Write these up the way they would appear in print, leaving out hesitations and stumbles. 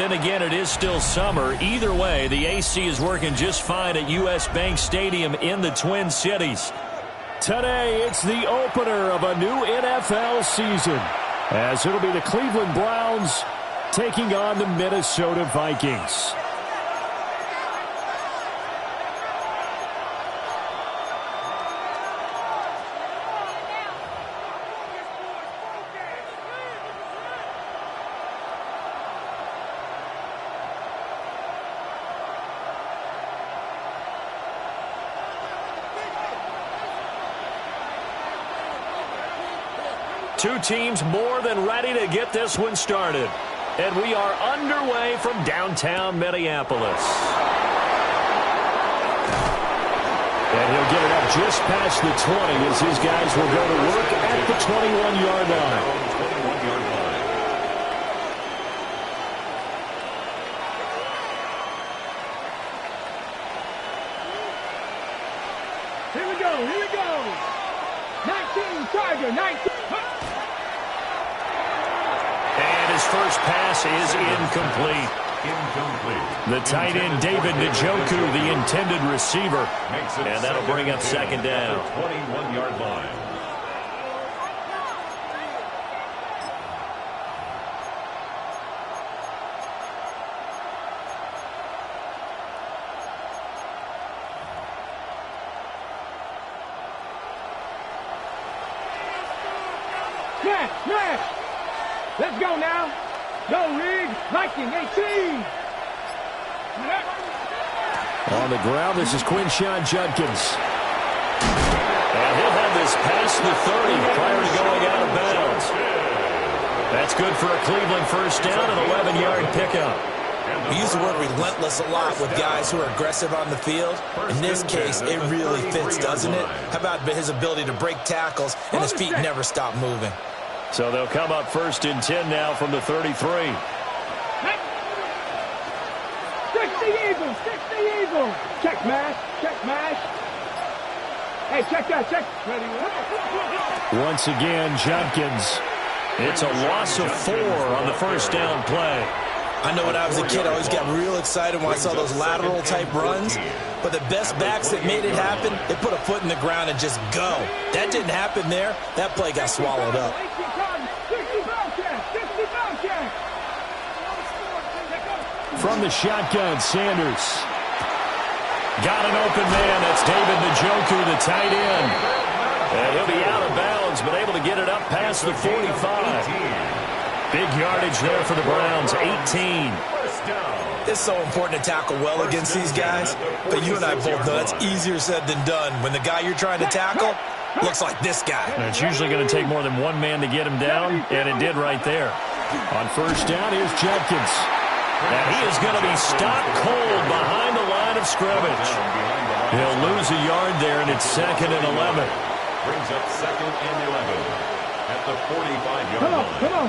then again, it is still summer. Either way, the AC is working just fine at U.S. Bank Stadium in the Twin Cities. Today, it's the opener of a new NFL season, as it'll be the Cleveland Browns taking on the Minnesota Vikings. Two teams more than ready to get this one started. And we are underway from downtown Minneapolis. And he'll get it up just past the 20 as his guys will go to work at the 21-yard line. Here we go. 19 Charger, 19. And his first pass is incomplete. The tight end, David Njoku, the intended receiver. And that'll bring up second down. 21-yard line. Smash! Let's go now. Go, Reed. 19-18. On the ground, this is Quinshon Judkins. And he'll have this past the 30 prior to going out of bounds. That's good for a Cleveland first down, an 11-yard pickup. We use the word relentless a lot with guys who are aggressive on the field. In this case, it really fits, doesn't it? How about his ability to break tackles and his feet never stop moving? So they'll come up first and 10 now from the 33. 60 Eagles. Check mash. Hey, check that. Ready. Once again, Judkins. It's a loss of 4 on the first down play. I know when I was a kid, I always got real excited when I saw those lateral-type runs. But the best backs that made it happen, they put a foot in the ground and just go. That didn't happen there. That play got swallowed up. From the shotgun, Sanders. Got an open man. That's David Njoku, the tight end. And he'll be out of bounds, but able to get it up past the 45. Big yardage there for the Browns, 18. It's so important to tackle well against these guys, but you and I both know that's easier said than done when the guy you're trying to tackle looks like this guy. And it's usually going to take more than one man to get him down, and it did right there. On first down, here's Judkins. And he is going to be stopped cold behind the line of scrimmage. He'll lose a yard there, and it's 2nd and 11. Brings up 2nd and 11 at the 45-yard line. Come on.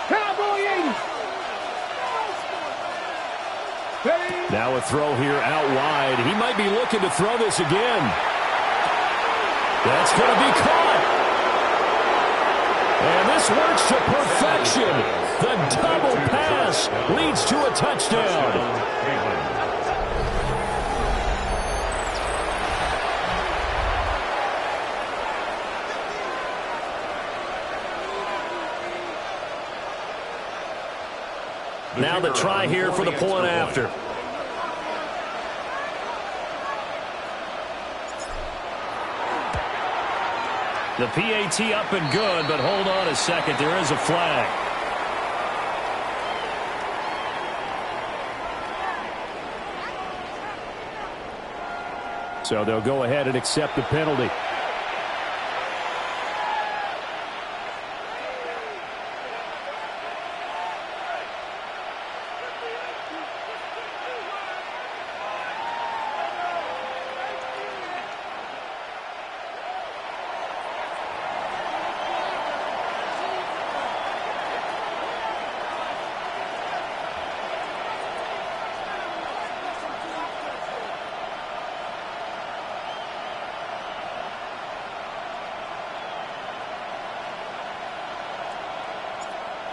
Cowboy 80. Now a throw here out wide. He might be looking to throw this again. That's going to be caught. And this works to perfection. The double pass leads to a touchdown. Now the try here for the point after. The PAT up and good, but hold on a second. There is a flag. So they'll go ahead and accept the penalty.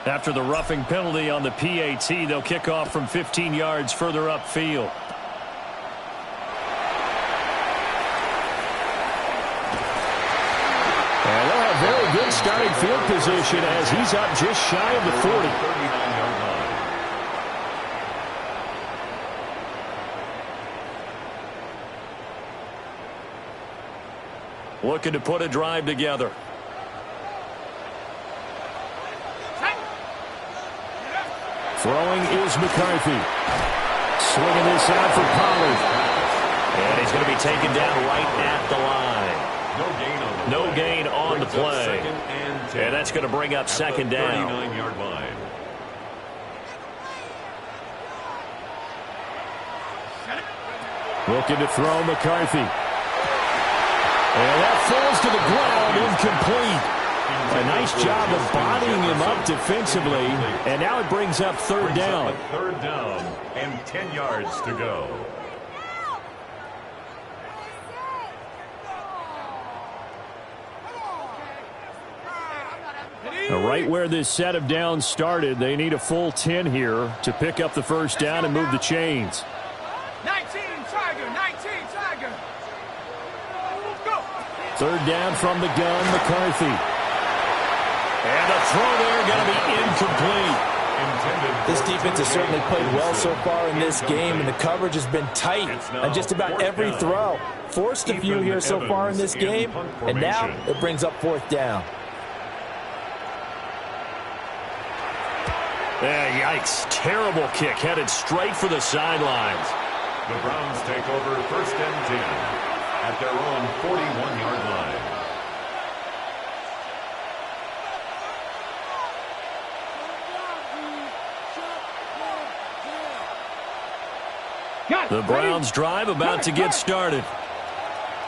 After the roughing penalty on the PAT, they'll kick off from 15 yards further upfield. And they'll have very good starting field position as he's up just shy of the 40. Looking to put a drive together. Throwing is McCarthy. Swinging this out for Pollard. And he's going to be taken down right at the line. No gain on the play. And that's going to bring up second down. 39-yard line. Looking to throw McCarthy. And that falls to the ground, incomplete. A nice job of bodying him up defensively, and now it brings up third down. Third down and 10 yards to go. Now, right where this set of downs started, they need a full 10 here to pick up the first down and move the chains. 19, Tiger, 19, Tiger. Go. Third down from the gun, McCarthy. And the throw there going to be incomplete. This defense has certainly played well so far in this game, and the coverage has been tight on just about every throw. Forced a few here so far in this game, and now it brings up fourth down. Yikes. Terrible kick headed straight for the sidelines. The Browns take over first and 10 at their own 41-yard line. The Browns drive about to get started.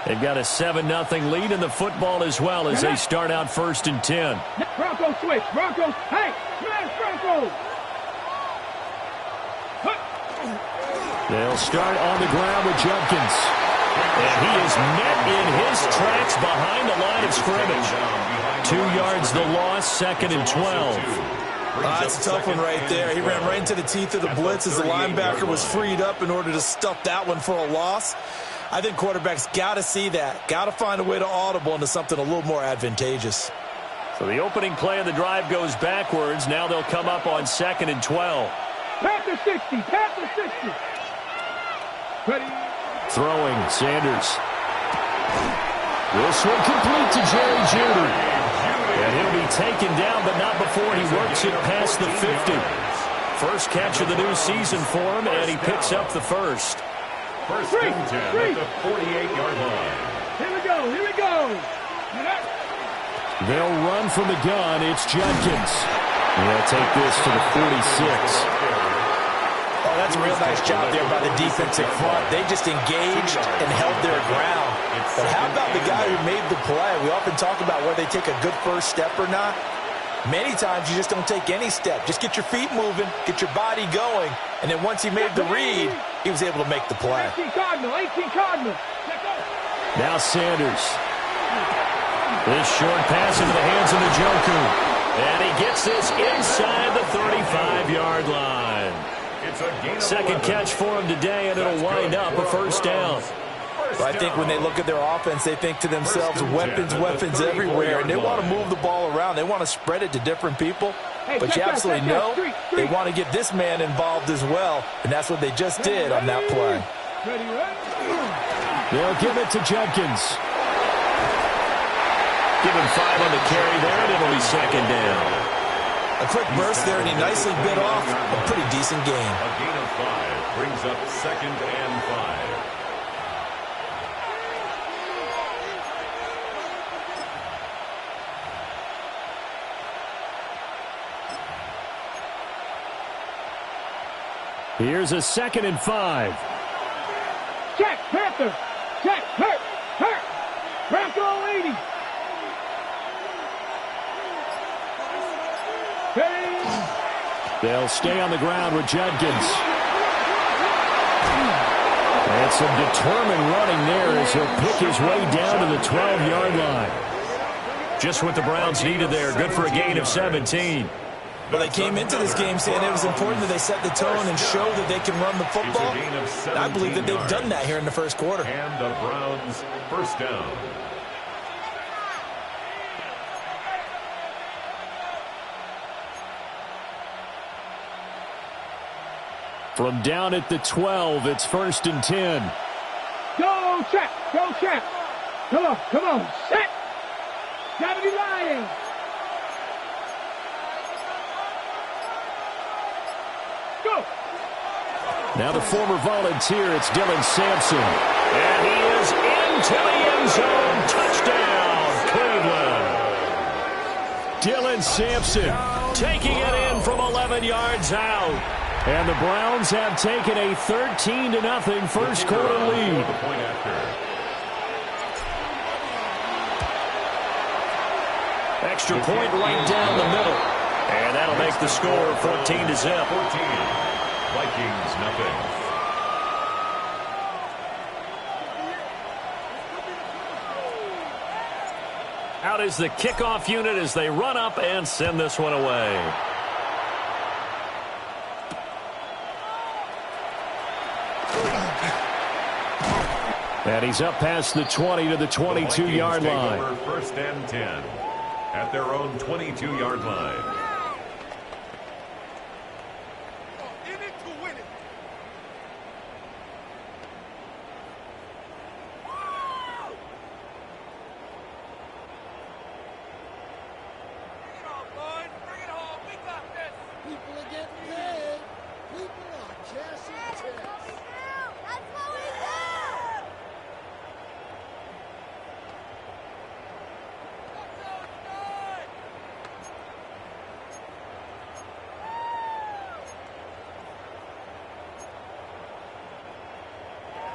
They've got a 7-0 lead in the football as well as they start out first and 10. Bronco switch. Bronco. Hey, smash Bronco. They'll start on the ground with Judkins. And he is met in his tracks behind the line of scrimmage. 2 yards the loss, second and 12. That's a tough one right there. He ran right into the teeth of the blitz as the linebacker was freed up in order to stuff that one for a loss. I think quarterbacks got to see that. Got to find a way to audible into something a little more advantageous. So the opening play of the drive goes backwards. Now they'll come up on second and 12. Panther 60. Panther 60. Ready. Throwing, Sanders. This one complete to Jerry Jeudy. And he'll be taken down, but not before he works it past the 50. First catch of the new season for him, and he picks up the first. First and 10 at the 48-yard line. Here we go. Here we go. They'll run from the gun. It's Judkins. They'll take this to the 46. Oh, that's a real nice job there by the defensive front. They just engaged and held their ground. But how about the guy who made the play? We often talk about whether they take a good first step or not. Many times you just don't take any step. Just get your feet moving, get your body going, and then once he made the read, he was able to make the play. 18 Cardinal, 18 Cardinal. Now Sanders. This short pass into the hands of Njoku. And he gets this inside the 35-yard line. Second catch for him today, and it'll wind up a first down. But I think when they look at their offense, they think to themselves, weapons everywhere, and they want to move the ball around. They want to spread it to different people. But you absolutely know they want to get this man involved as well, and that's what they just did on that play. They'll give it to Judkins. Give him 5 on the carry there, and it'll be second down. A quick burst there, and he nicely bit off a pretty decent gain. A gain of 5 brings up second and 5. Here's a second and 5. Check, Panther. Check, hurt. Bronco 80. They'll stay on the ground with Judkins. And some determined running there as he'll pick his way down to the 12-yard line. Just what the Browns needed there. Good for a gain of 17. Well, they came into this game saying it was important that they set the tone and show that they can run the football. And I believe that they've done that here in the first quarter. And the Browns first down. From down at the 12, it's 1st and 10. Go, Champ. Go, Champ. Come on. Set. Gotta be lying. Go. Now the former Volunteer, it's Dylan Sampson. And he is into the end zone. Touchdown, Cleveland. Dylan Sampson taking it in from 11 yards out. And the Browns have taken a 13-0 first quarter lead. Extra point right down the middle. And that'll make the score 14-0. 14. Vikings nothing. Out is the kickoff unit as they run up and send this one away. And he's up past the 20 to the 22-yard line. Over 1st and 10 at their own 22-yard line.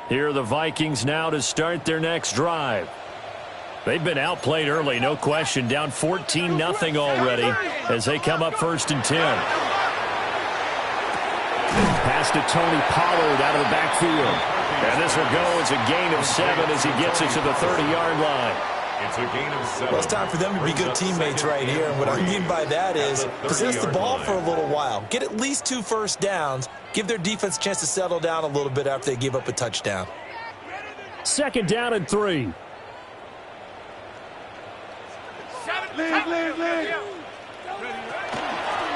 Here are the Vikings now to start their next drive. They've been outplayed early, no question. Down 14-0 already as they come up 1st and 10. Pass to Tony Pollard out of the backfield. And this will go as a gain of 7 as he gets it to the 30-yard line. It's a gain of 7. Well, it's time for them to be good teammates right here. And what I mean by that is possess the ball for a little while. Get at least 2 first downs. Give their defense a chance to settle down a little bit after they give up a touchdown. 2nd down and 3.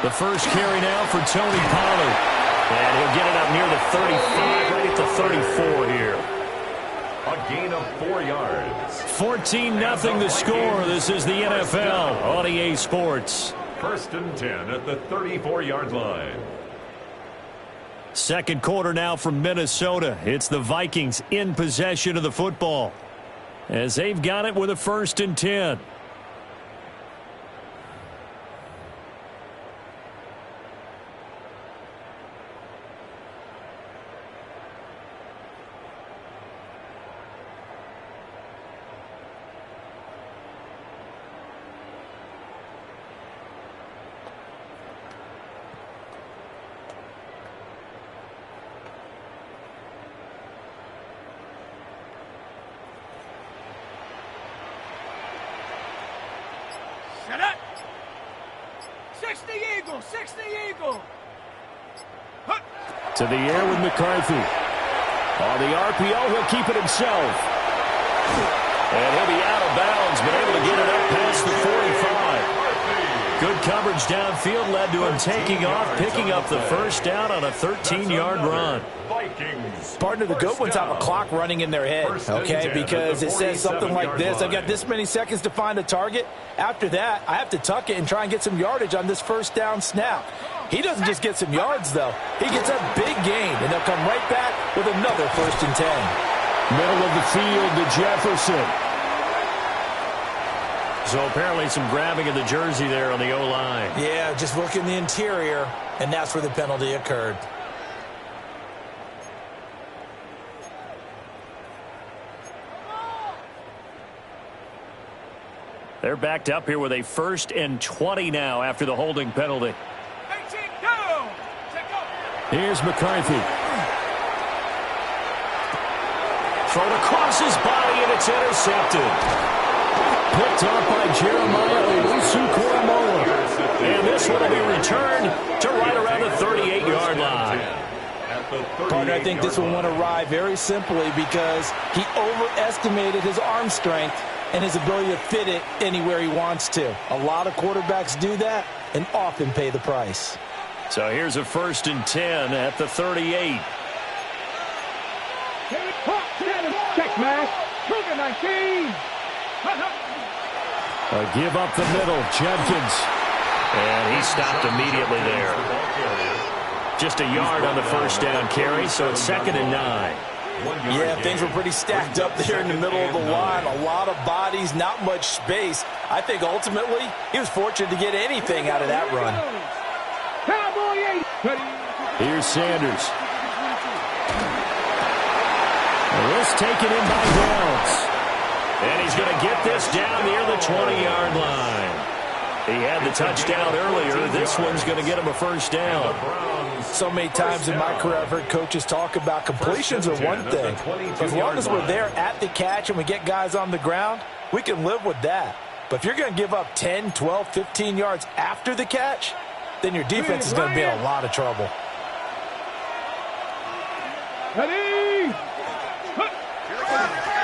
The first carry now for Tony Pollard. And he'll get it up near the 35, right at the 34 here. A gain of 4 yards. 14-0 the score. This is the NFL on EA Sports. 1st and 10 at the 34-yard line. Second quarter now from Minnesota. It's the Vikings in possession of the football as they've got it with a 1st and 10. Set up. 60 Eagle. 60 Eagle. To the air with McCarthy. On the RPO, he'll keep it himself. And he'll be out of bounds, but able to get it up past the 45. Good coverage downfield led to him taking off, picking up the first down on a 13-yard run. Partner, the good ones have a clock running in their head, okay, because it says something like this. I've got this many seconds to find a target. After that, I have to tuck it and try and get some yardage on this first down snap. He doesn't just get some yards, though. He gets a big gain, and they'll come right back with another 1st and 10. Middle of the field to Jefferson. So apparently some grabbing of the jersey there on the O-line. Yeah, just working the interior, and that's where the penalty occurred. They're backed up here with a 1st and 20 now after the holding penalty. 18, go! Here's McCarthy. Thrown across his body, and it's intercepted. Picked up by Jeremiah Owusu-Koramoah. And this one will be returned to right around the 38-yard line. Partner, I think this will want to ride very simply because he overestimated his arm strength and his ability to fit it anywhere he wants to. A lot of quarterbacks do that and often pay the price. So here's a 1st and 10 at the 38. Check, man. 19. A give up the middle, Judkins. And he stopped immediately there. Just a yard on the 1st down carry, so it's 2nd and 9. Yeah, things were pretty stacked up there in the middle of the line. A lot of bodies, not much space. I think ultimately he was fortunate to get anything out of that run. Here's Sanders. This taken in by Downs. And he's going to get this down near the 20-yard line. He had the touchdown earlier. This one's going to get him a 1st down. So many times in my career I've heard coaches talk about completions are one thing. As long as we're there at the catch and we get guys on the ground, we can live with that. But if you're going to give up 10, 12, 15 yards after the catch, then your defense is going to be in a lot of trouble.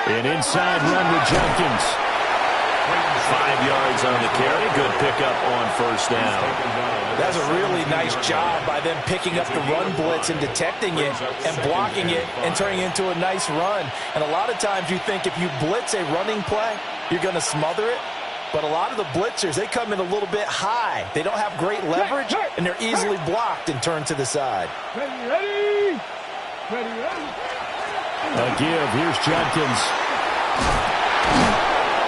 An inside run with Judkins. 5 yards on the carry. Good pickup on 1st down. That's a really nice job by them picking up the run blitz and detecting it and blocking it and turning it into a nice run. And a lot of times you think if you blitz a running play, you're going to smother it. But a lot of the blitzers, they come in a little bit high. They don't have great leverage, and they're easily blocked and turned to the side. Ready. A give. Here's Judkins.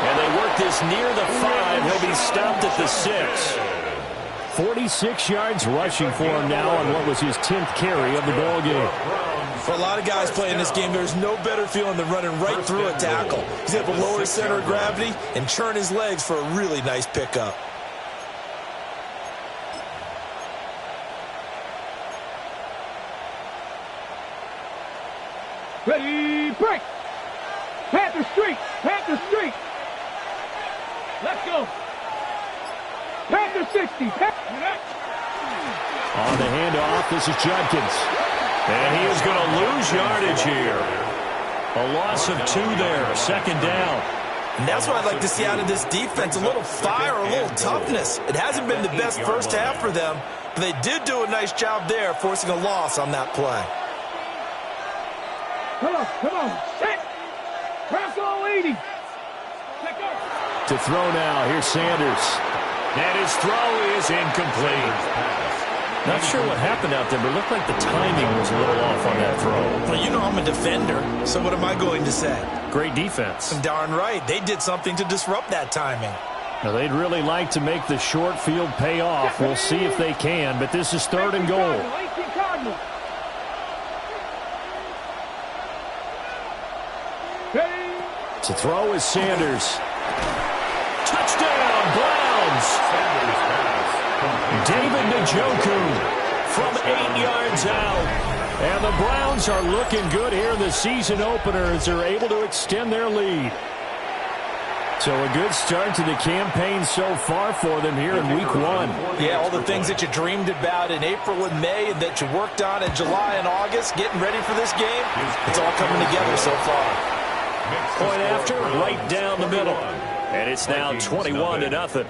And they work this near the 5. He'll be stopped at the 6. 46 yards rushing for him now on what was his 10th carry of the ball game. For a lot of guys playing this game, there's no better feeling than running right through a tackle. He's able to lower his center of gravity and churn his legs for a really nice pickup. Ready, break. Panther Street. Let's go. Panther 60. On the handoff, this is Judkins. And he is going to lose yardage here. A loss of 2 there, 2nd down. And that's what I'd like to see out of this defense, a little fire, a little toughness. It hasn't been the best first half for them, but they did do a nice job there, forcing a loss on that play. Come on. Set. Cross all 80. To throw now, here's Sanders. And his throw is incomplete. Not sure what happened out there, but it looked like the timing was a little off on that throw. Well, you know I'm a defender, so what am I going to say? Great defense. Darn right. They did something to disrupt that timing. Now, they'd really like to make the short field pay off. We'll see if they can, but this is 3rd and goal. To throw is Sanders. Touchdown, Browns! David Njoku from 8 yards out. And the Browns are looking good here in the season opener as they're able to extend their lead. So a good start to the campaign so far for them here in week 1. Yeah, all the things that you dreamed about in April and May and that you worked on in July and August, getting ready for this game, it's all coming together so far. Point after, right down the middle. And it's now 21-0.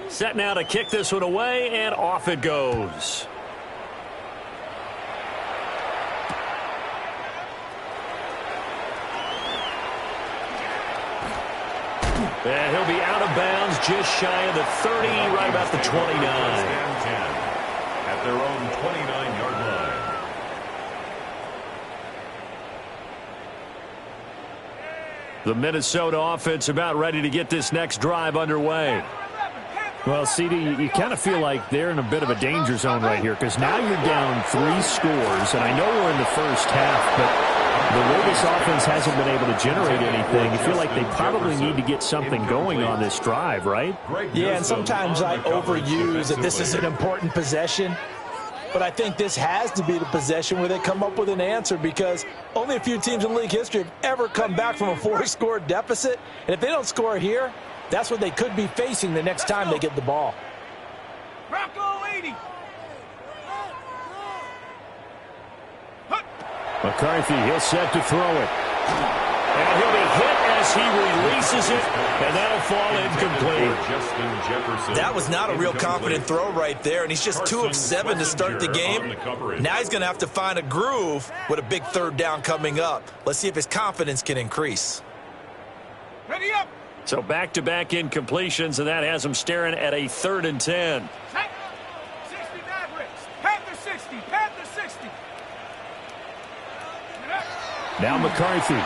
Set now to kick this one away, and off it goes. And he'll be out of bounds just shy of the 30, right about the 29. At their own 29-yard line. The Minnesota offense about ready to get this next drive underway. Well, CD, you kind of feel like they're in a bit of a danger zone right here because now you're down 3 scores, and I know we're in the first half, but the way this offense hasn't been able to generate anything, you feel like they probably need to get something going on this drive, right? Yeah, and sometimes I overuse that this is an important possession. but I think this has to be the possession where they come up with an answer, because only a few teams in league history have ever come back from a 4-score deficit. And if they don't score here, that's what they could be facing the next time they get the ball. Bronco 80. McCarthy, he'll set to throw it. And he'll be hit as he releases it, and that'll fall incomplete. That was not a real confident throw right there, and he's just 2 of 7 to start the game. Now he's going to have to find a groove with a big third down coming up. Let's see if his confidence can increase. Ready up. So back-to-back incompletions, and that has him staring at a 3rd and 10. 60 Mavericks. Panther 60. Panther 60. Now McCarthy.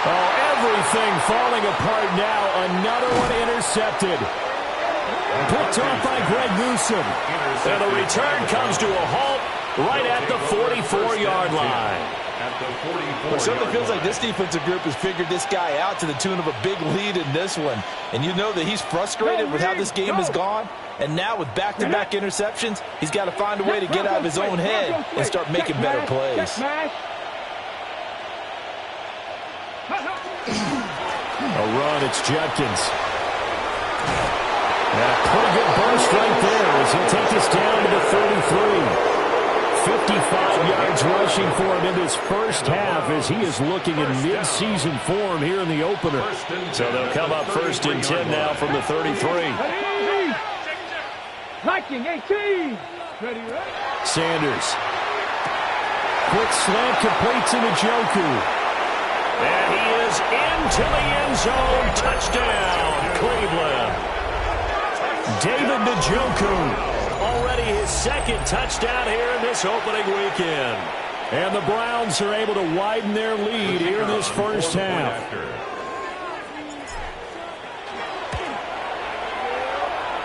Oh, everything falling apart now. Another one intercepted. Picked off by Greg Newsome. And the return comes to a halt right at the 44-yard line. It certainly feels like this defensive group has figured this guy out to the tune of a big lead in this one. And you know that he's frustrated with how this game has gone. And now with back-to-back interceptions, he's got to find a way to get out of his own head and start making better plays. A run, it's Judkins. And a pretty good burst right there as he'll take us down to the 33. 55 yards rushing for him in this first half as he is looking in mid-season form here in the opener. So they'll come up 1st and 10 now from the 33. Viking 18. Ready, ready. Sanders. Quick slant completes into Njoku. And he is into the end zone. Touchdown, Cleveland. David Njoku. Already his 2nd touchdown here in this opening weekend. And the Browns are able to widen their lead here in this first half.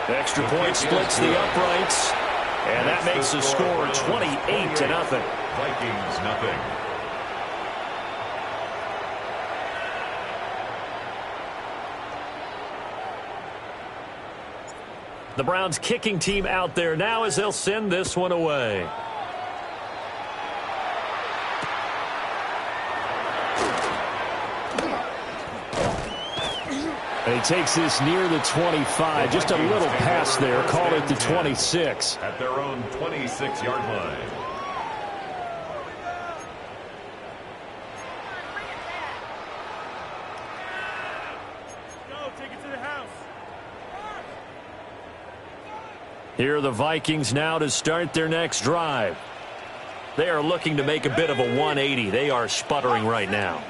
Extra point splits the uprights. And that makes the score 28-0. Vikings nothing. The Browns kicking team out there now as they'll send this one away. And he takes this near the 25. Just a little pass there. Call it the 26. At their own 26-yard line. Here are the Vikings now to start their next drive. They are looking to make a bit of a 180. They are sputtering right now.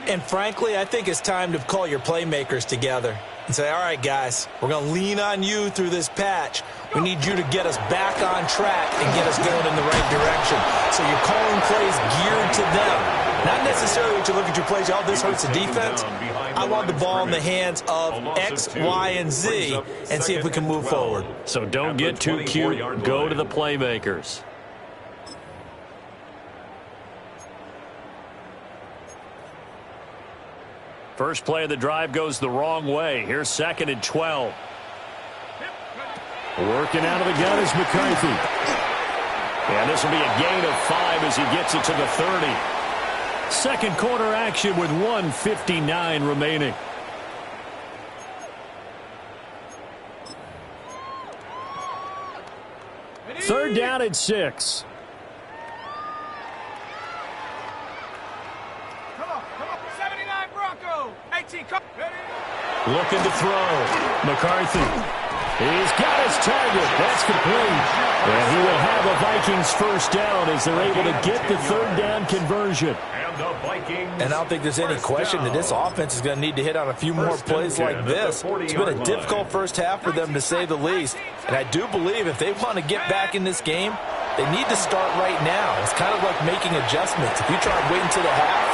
And frankly, I think it's time to call your playmakers together and say, all right, guys, we're going to lean on you through this patch. We need you to get us back on track and get us going in the right direction. So you're calling plays geared to them. Not necessarily that you look at your plays, oh, this hurts the defense. I want the ball in the hands of X, Y, and Z and see if we can move forward. So don't get too cute. Go to the playmakers. First play of the drive goes the wrong way. Here's 2nd and 12. Working out of the gun is McCarthy. And this will be a gain of 5 as he gets it to the 30. Second quarter action with 1:59 remaining. Third down at 6. Come on. 79 Bronco. 18. Looking to throw. McCarthy. He's got his target. That's complete. And he will have a Vikings first down as they're able to get the third down conversion. And I don't think there's any question that this offense is going to need to hit on a few more plays like this. It's been a difficult first half for them, to say the least. And I do believe if they want to get back in this game, they need to start right now. It's kind of like making adjustments. If you try and wait until the half,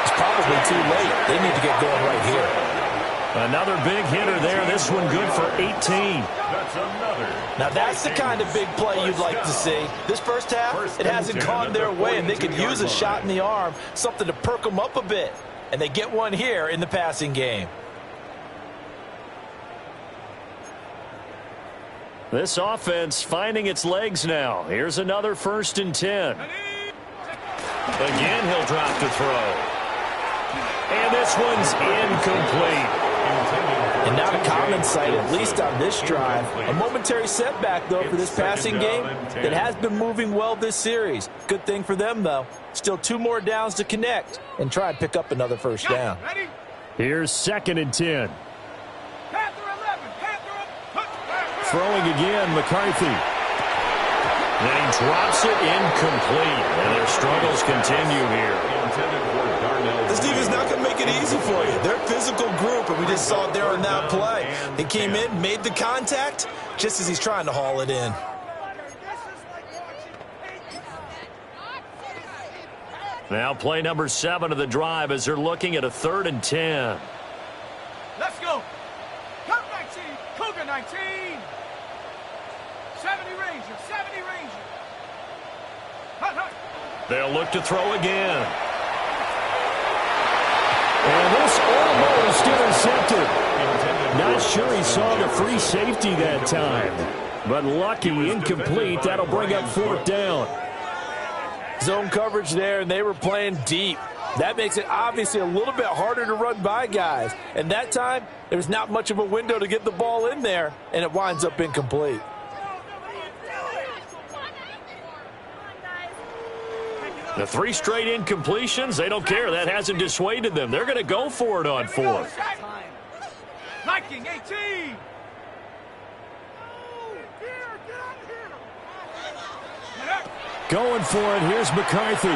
it's probably too late. They need to get going right here. Another big hitter there. This one good for 18. Now that's the kind of big play you'd like to see. This first half, it hasn't gone their way, and they could use a shot in the arm, something to perk them up a bit. And they get one here in the passing game. This offense finding its legs now. Here's another 1st and 10. Again, he'll drop to throw. And this one's incomplete. And not a common sight, at least on this drive. A momentary setback, though, for this passing game that has been moving well this series. Good thing for them, though. Still 2 more downs to connect and try and pick up another 1st down. Here's 2nd and 10. Throwing again, McCarthy. And he drops it incomplete. And their struggles continue here. This defense not going to make it easy for you. They're a physical group, and we just saw it there on that play. He came in, made the contact, just as he's trying to haul it in. Now play number 7 of the drive as they're looking at a 3rd and 10. Let's go. Come 19. Cougar 19. 70 Ranger. 70 Ranger. Hut, hut. They'll look to throw again. And this almost intercepted. Not sure he saw the free safety that time. But lucky, incomplete. That'll bring up 4th down. Zone coverage there, and they were playing deep. That makes it obviously a little bit harder to run by guys. And that time, there's not much of a window to get the ball in there, and it winds up incomplete. The 3 straight incompletions, they don't care. That hasn't dissuaded them. They're going to go for it on 4th. Viking 18. Going for it. Here's McCarthy.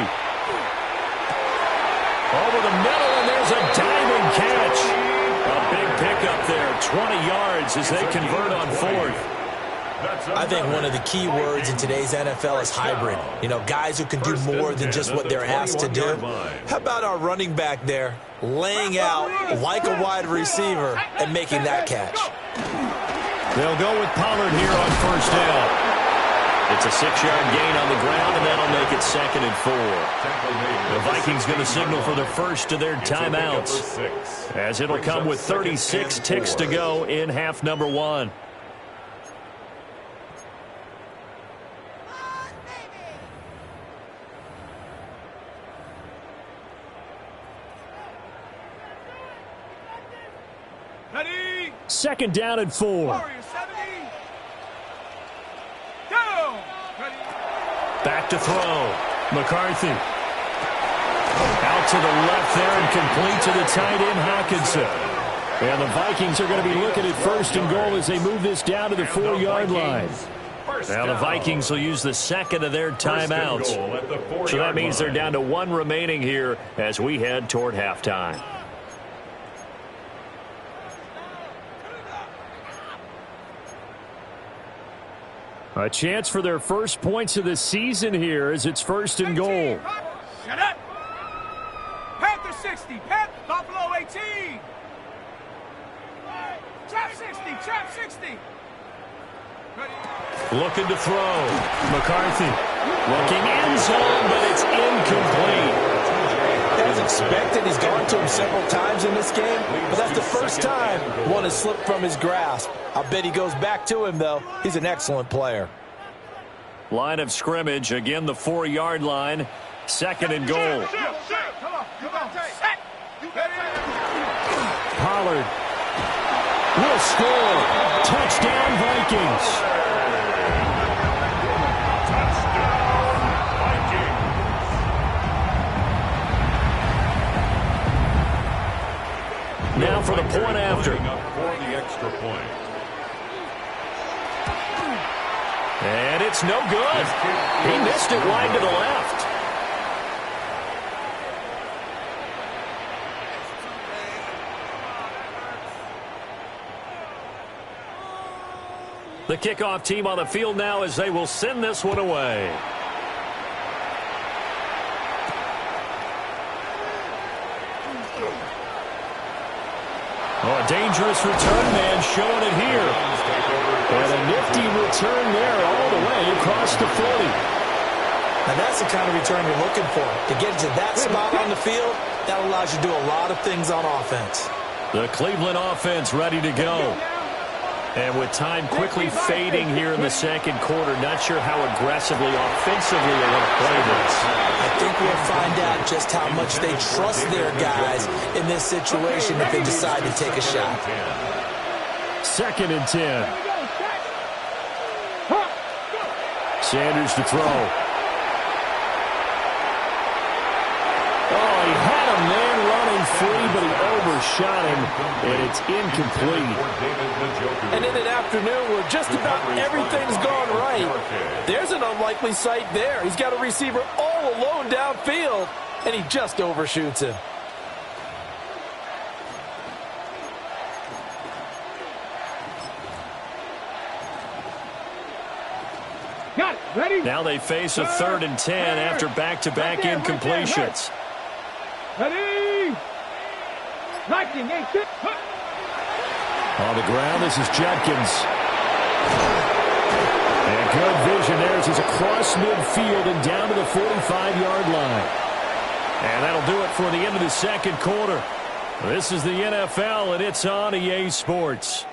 Over the middle, and there's a diving catch. A big pickup there. 20 yards as they convert on 4th. I think one of the key words in today's NFL is hybrid. You know, guys who can do more than just what they're asked to do. How about our running back there laying out like a wide receiver and making that catch? They'll go with Pollard here on 1st down. It's a 6-yard gain on the ground, and that'll make it 2nd and 4. The Vikings going to signal for the first of their timeouts, as it'll come with 36 ticks to go in half number 1. Ready. 2nd down and 4. Warrior 70. Down. Ready. Back to throw. McCarthy. Out to the left there and complete to the tight end, Hockenson. And the Vikings are going to be looking at 1st and goal as they move this down to the 4-yard line. Now the Vikings will use the 2nd of their timeouts. So that means they're down to 1 remaining here as we head toward halftime. A chance for their first points of the season here as it's 1st and goal. Shut up. Panther 60. Buffalo 18. Trap 60. Trap 60. Ready. Looking to throw. McCarthy. Looking end zone, but it's incomplete. As expected, he's gone to him several times in this game, but that's the first time one has slipped from his grasp. I bet he goes back to him, though. He's an excellent player. Line of scrimmage, again the 4-yard line. 2nd and goal. Come on. Set. Pollard will score. Touchdown, Vikings. Now for the point after. For the extra point. And it's no good. He missed it wide to the left. The kickoff team on the field now as they will send this one away. Oh, a dangerous return man showing it here. And a nifty return there all the way across the 40. Now that's the kind of return you're looking for. To get to that spot on the field, that allows you to do a lot of things on offense. The Cleveland offense ready to go. And with time quickly fading here in the second quarter, not sure how aggressively, offensively they want to play this. I think we'll find out just how much they trust their guys in this situation if they decide to take a shot. 2nd and 10. Sanders to throw. Oh, he had a man running free, but he overshot him, and it's incomplete. And in an afternoon where just about everything's gone right, there's an unlikely sight there. He's got a receiver all alone downfield, and he just overshoots him. Got it. Ready? Now they face a 3rd and 10 after back-to-back incompletions. Ready? Lightning ain't shit. On the ground, this is Judkins. And good vision there as he's across midfield and down to the 45-yard line. And that'll do it for the end of the second quarter. This is the NFL, and it's on EA Sports.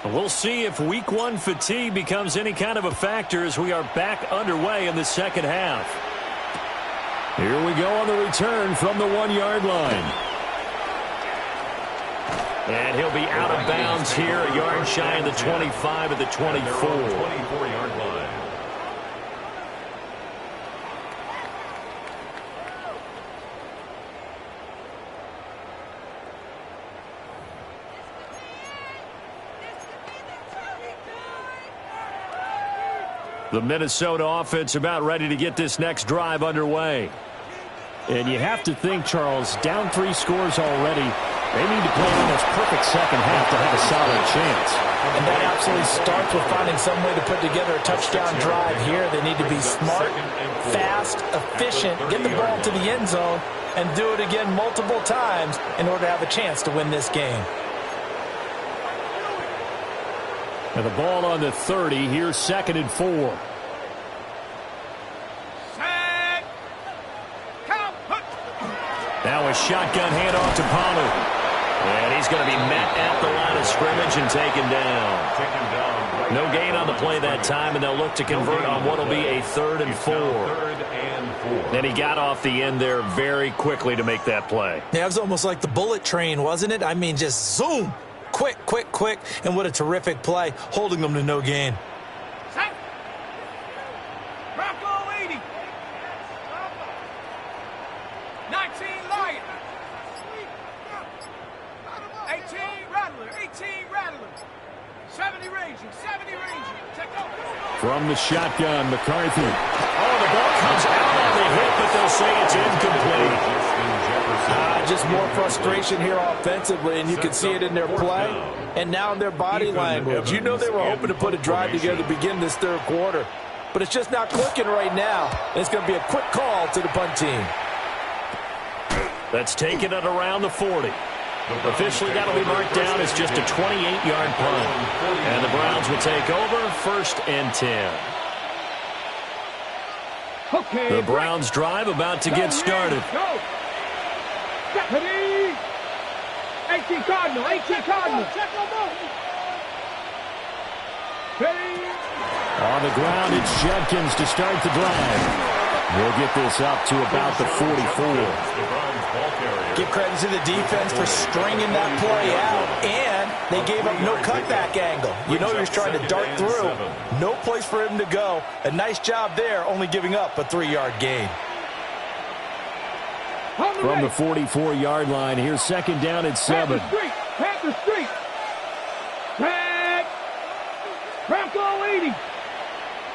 We'll see if Week 1 fatigue becomes any kind of a factor as we are back underway in the second half. Here we go on the return from the 1-yard line. And he'll be out of bounds here, a yard shy of the 25 at the 24. 24-yard line. The Minnesota offense about ready to get this next drive underway. And you have to think, Charles, down 3 scores already. They need to play almost perfect second half to have a solid chance. And that absolutely starts with finding some way to put together a touchdown drive here. They need to be smart, fast, efficient, get the ball to the end zone, and do it again multiple times in order to have a chance to win this game. And the ball on the 30. Here's 2nd and 4. Now a shotgun handoff to Palu. And he's going to be met at the line of scrimmage and taken down. No gain on the play that time, and they'll look to convert on what will be a 3rd and 4. And he got off the end there very quickly to make that play. Yeah, it was almost like the bullet train, wasn't it? I mean, just zoom. Quick, quick, quick. And what a terrific play, holding them to no gain. Bronco 80. 19 Lion. 18 Rattler. 18 Rattler. 70 Ranger. 70 Ranger. Check out. From the shotgun, McCarthy. Oh, the ball comes out on the hit, but they'll say it's incomplete. Just more frustration here offensively, and you can see it in their play and now in their body language. You know they were hoping to put a drive together to begin this third quarter, but it's just not clicking right now. And it's going to be a quick call to the punt team. That's taken at around the 40. Officially, that'll be marked down as just a 28-yard punt. And the Browns will take over 1st and 10. Okay. The Browns drive about to get started. Go. Ready? 18 Cardinal. 18 Cardinal. Ready? On the ground, it's Judkins to start the drive. We'll get this up to about the 44. Give credit to the defense for stringing that play out, and they gave up no cutback angle. You know he was trying to dart through. No place for him to go. A nice job there, only giving up a 3-yard gain. From the 44-yard line, here's 2nd down at 7. Panther Street. Tag. Bronco 80.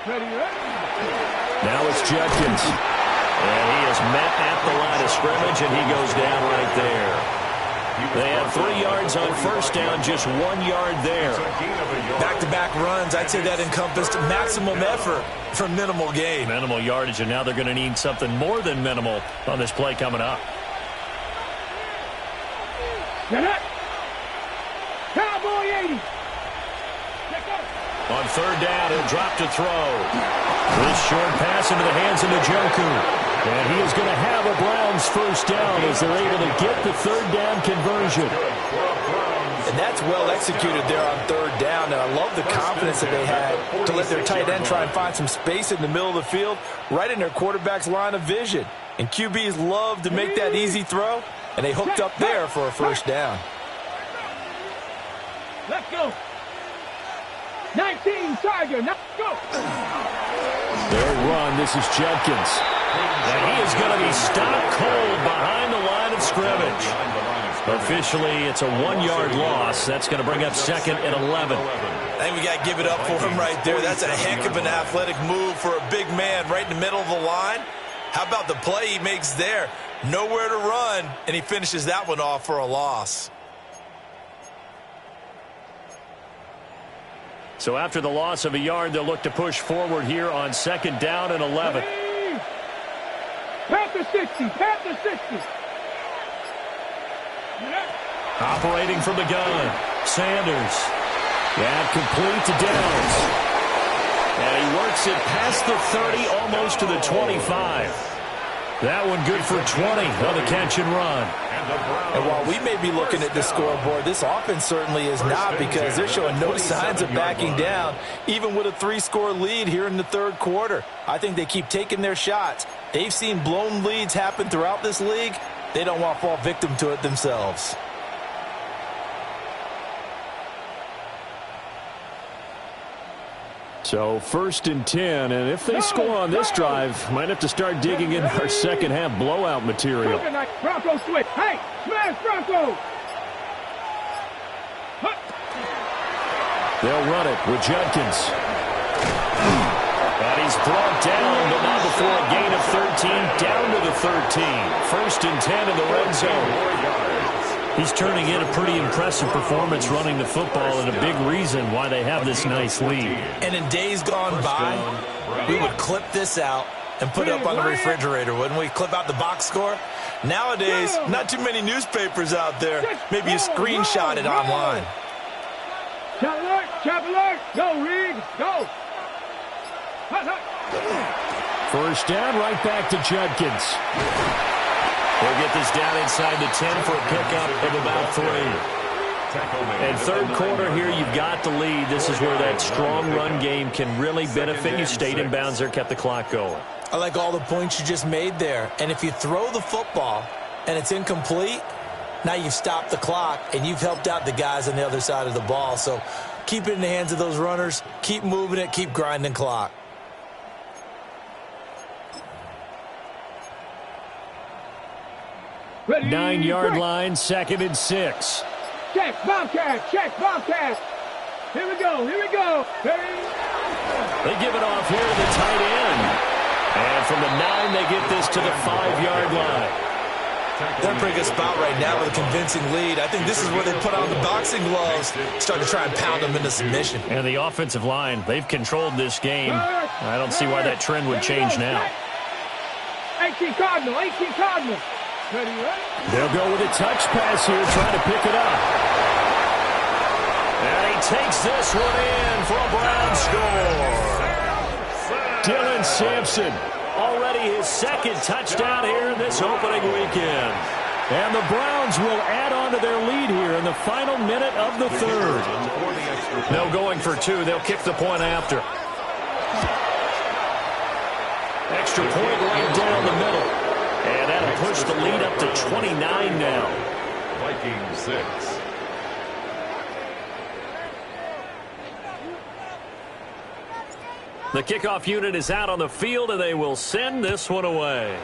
Ready, ready. Now it's Judkins. And he is met at the line of scrimmage, and he goes down right there. They have 3 yards on 1st down, just 1 yard there. Back-to-back runs, I'd say that encompassed maximum effort for minimal gain. Minimal yardage, and now they're going to need something more than minimal on this play coming up. Get up. Cowboy 80. On third down, he'll drop to throw. This short pass into the hands of Njoku. And he is going to have a Browns first down as they're able to get the third down conversion. And that's well executed there on third down. And I love the confidence that they had to let their tight end try and find some space in the middle of the field, right in their quarterback's line of vision. And QBs love to make that easy throw, and they hooked up there for a first down. Let's go. 19 Charger, let's go. Their run, this is Judkins. And he is going to be stopped cold behind the line of scrimmage. Officially, it's a 1-yard loss. That's going to bring up second and 11. I think we got to give it up for him right there. That's a heck of an athletic move for a big man right in the middle of the line. How about the play he makes there? Nowhere to run, and he finishes that one off for a loss. So after the loss of a yard, they'll look to push forward here on second down and 11. Panther 60, Panther 60. Operating from the gun, Sanders. Yeah, complete to Downs. And he works it past the 30, almost to the 25. That one good for 20 on the catch and run. And while we may be looking at the scoreboard, this offense certainly is not, because they're showing no signs of backing down, even with a 3-score lead here in the third quarter. I think they keep taking their shots. They've seen blown leads happen throughout this league. They don't want to fall victim to it themselves. So first and 10, and if they score on this drive, might have to start digging in our second half blowout material. Bronco switch. Hey, smash Bronco. They'll run it with Judkins. And he's brought down, but not before a gain of 13, down to the 13. First and 10 in the red zone. He's turning in a pretty impressive performance running the football, and a big reason why they have this nice lead. And in days gone by, we would clip this out and put it up on the refrigerator, wouldn't we? Clip out the box score. Nowadays, not too many newspapers out there. Maybe you screenshot it online. Chop alert, go, Reed, go. First down, right back to Judkins. They'll get this down inside the 10 for a pickup of about 3. And third quarter here, you've got the lead. This is where that strong run game can really benefit you. Stayed in bounds there, kept the clock going. I like all the points you just made there. And if you throw the football and it's incomplete, now you've stopped the clock and you've helped out the guys on the other side of the ball. So keep it in the hands of those runners. Keep moving it. Keep grinding clock. Ready, 9-yard line, second and 6. Check, Bobcat, check, Bobcat. Here we go, here we go. They give it off here to the tight end. And from the 9, they get this to the 5-yard line. They're in a pretty good spot right now with a convincing lead. I think this is where they put on the boxing gloves, start to try and pound them into submission. And the offensive line, they've controlled this game. I don't see why that trend would change now. 18 Cardinal, 18 Cardinal. Ready, ready? They'll go with a touch pass here, trying to pick it up. And he takes this one in for a Brown score. Dylan Sampson, already his second touchdown here in this opening weekend. And the Browns will add on to their lead here in the final minute of the third. No going for 2. They'll kick the point after. Extra point right down the middle. And that'll push the lead up to 29 now. Vikings 6. The kickoff unit is out on the field, and they will send this one away.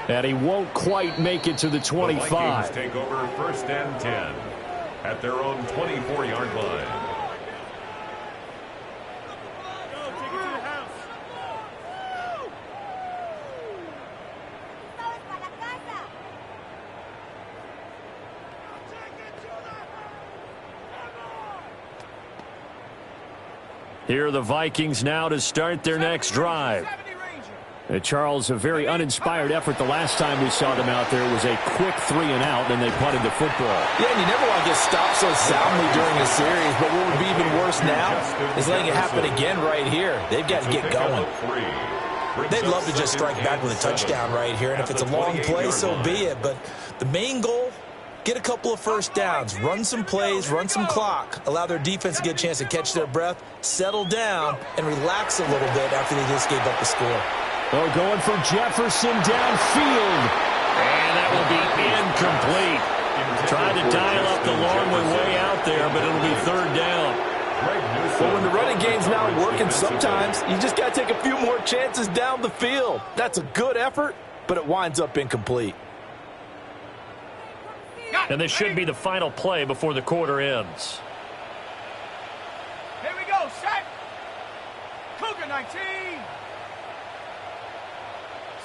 And he won't quite make it to the 25. The Vikings take over first and 10 at their own 24-yard line. Here are the Vikings now to start their next drive. Charles, a very uninspired effort the last time we saw them out there. It was a quick 3-and-out, and they punted the football. Yeah, and you never want to get stopped so soundly during a series, but what would be even worse now is letting it happen again right here. They've got to get going. They'd love to just strike back with a touchdown right here, and if it's a long play, so be it. But the main goal, get a couple of first downs, run some plays, run some clock, allow their defense to get a chance to catch their breath, settle down, and relax a little bit after they just gave up the score. Oh, going for Jefferson downfield. And that will be incomplete. Trying to dial up the long way out there, but it'll be third down. But when the running game's not working, sometimes you just got to take a few more chances down the field. That's a good effort, but it winds up incomplete. And this should be the final play before the quarter ends. Here we go, set. Cougar 19.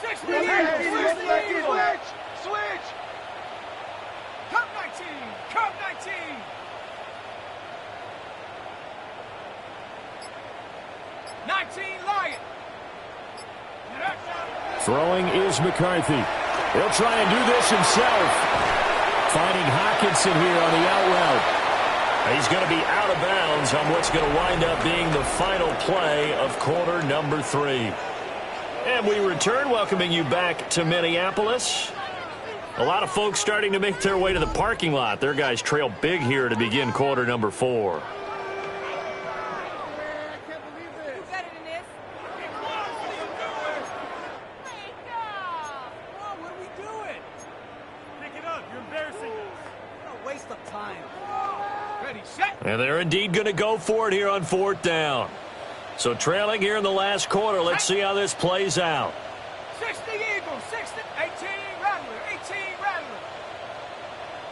60. Switch. Cup 19. Cup 19. Lion. Throwing is McCarthy. He'll try and do this himself. Finding Hockenson here on the out route. He's going to be out of bounds on what's going to wind up being the final play of quarter number 3. And we return, welcoming you back to Minneapolis. A lot of folks starting to make their way to the parking lot. Their guys trail big here to begin quarter number 4. And they're indeed going to go for it here on fourth down. So trailing here in the last quarter. Let's see how this plays out. 60 Eagles, 60, 18 Rattler, 18 Rattler.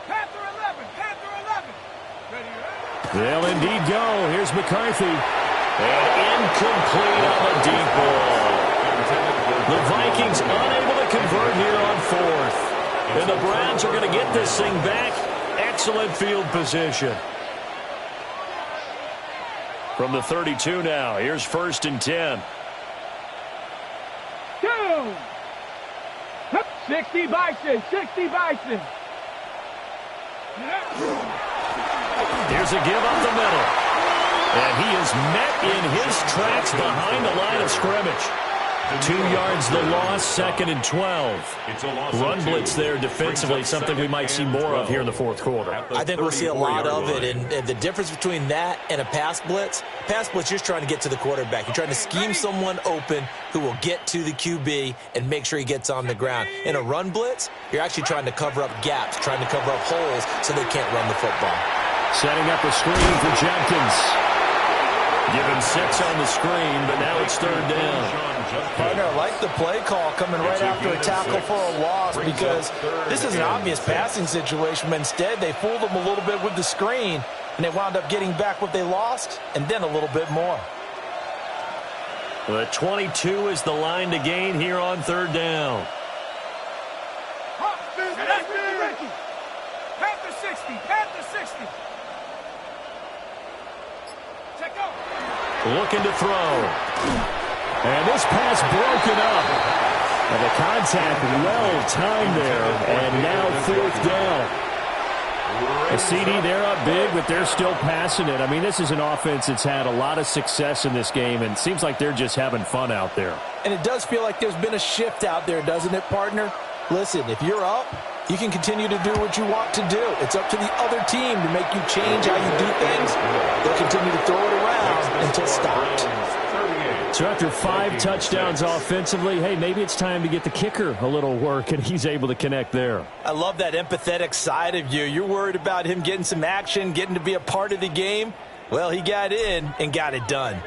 Panther 11, Panther 11. Ready, ready. They'll indeed go. Here's McCarthy. And incomplete on the deep ball. The Vikings unable to convert here on fourth. And the Browns are going to get this thing back. Excellent field position. From the 32 now, here's 1st and 10. 60 Bison, 60 Bison. Here's a give up the middle. And he is met in his tracks behind the line of scrimmage. 2 yards the loss, 2nd and 12. Run blitz there defensively, something we might see more of here in the fourth quarter. I think we'll see a lot of it, and the difference between that and a pass blitz, you're just trying to get to the quarterback. You're trying to scheme someone open who will get to the QB and make sure he gets on the ground. In a run blitz, you're actually trying to cover up gaps, trying to cover up holes so they can't run the football. Setting up a screen for Jenkins. Give him 6 on the screen, but now it's third down. Partner, I like the play call coming right after a tackle for a loss because this is an obvious passing situation, but instead they fooled them a little bit with the screen, and they wound up getting back what they lost and then a little bit more. The 22 is the line to gain here on third down. Panther 60, Panther 60. Check out. Looking to throw. And this pass broken up. And the contact well timed there. And now fourth down. The CD, they're up big, but they're still passing it. I mean, this is an offense that's had a lot of success in this game, and it seems like they're just having fun out there. And it does feel like there's been a shift out there, doesn't it, partner? Listen, if you're up, you can continue to do what you want to do. It's up to the other team to make you change how you do things. They'll continue to throw it around until stopped. So after 5 touchdowns offensively, hey, maybe it's time to get the kicker a little work, and he's able to connect there. I love that empathetic side of you. You're worried about him getting some action, getting to be a part of the game. Well, he got in and got it done.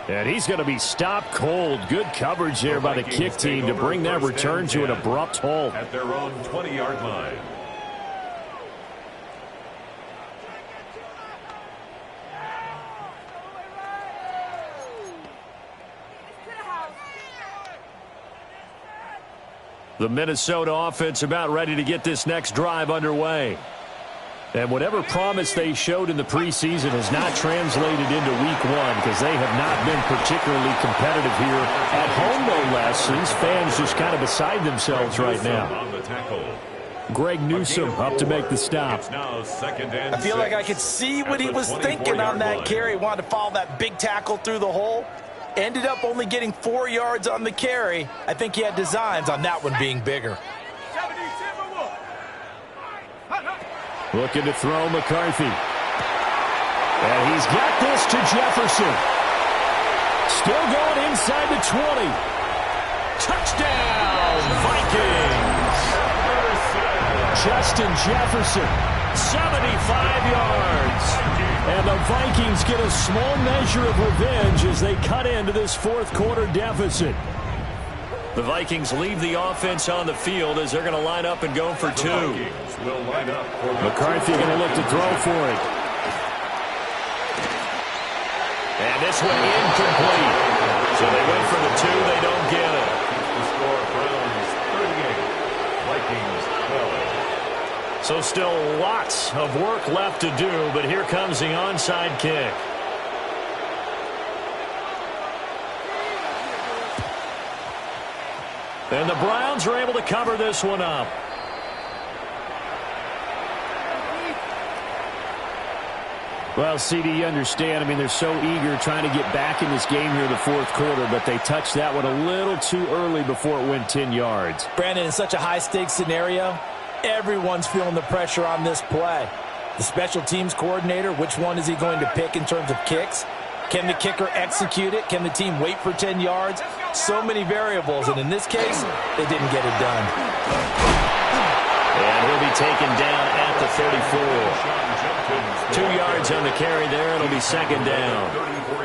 And he's going to be stopped cold. Good coverage there by the kick team to bring that return to an abrupt halt. At their own 20-yard line. The Minnesota offense about ready to get this next drive underway. And whatever promise they showed in the preseason has not translated into week one because they have not been particularly competitive here at home, no less. These fans just kind of beside themselves right now. Greg Newsome up to make the stop. I feel like I could see what he was thinking on that carry. He wanted to follow that big tackle through the hole. Ended up only getting 4 yards on the carry. I think he had designs on that one being bigger. Looking to throw McCarthy. And he's got this to Jefferson. Still going inside the 20. Touchdown, Vikings. Justin Jefferson, 75 yards. And the Vikings get a small measure of revenge as they cut into this fourth quarter deficit. The Vikings leave the offense on the field as they're going to line up and go for two. McCarthy going to look to throw for it. And this one incomplete. So they went for the two. They don't get it. The score, Browns 38, Vikings 12. So still lots of work left to do, but here comes the onside kick. And the Browns are able to cover this one up. Well, CD, you understand. I mean, they're so eager trying to get back in this game here in the fourth quarter, but they touched that one a little too early before it went 10 yards. Brandon, in such a high-stakes scenario, everyone's feeling the pressure on this play. The special teams coordinator, which one is he going to pick in terms of kicks? Can the kicker execute it? Can the team wait for 10 yards? So many variables, and in this case, they didn't get it done. And he'll be taken down at the 34. 2 yards on the carry there. It'll be second down.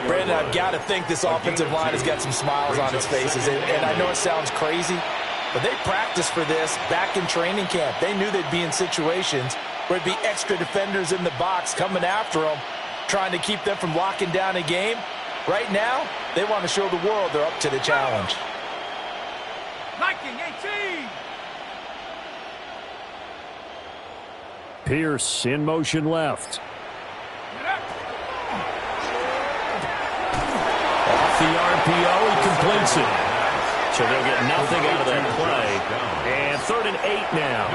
Brandon, I've got to think this offensive line has got some smiles on its faces, and I know it sounds crazy, but they practiced for this back in training camp. They knew they'd be in situations where it'd be extra defenders in the box coming after them, trying to keep them from locking down a game. Right now, they want to show the world they're up to the challenge. Viking 18. Pierce in motion left. Off the RPO, he completes it. So they'll get nothing out of that play. And 3rd and 8 now.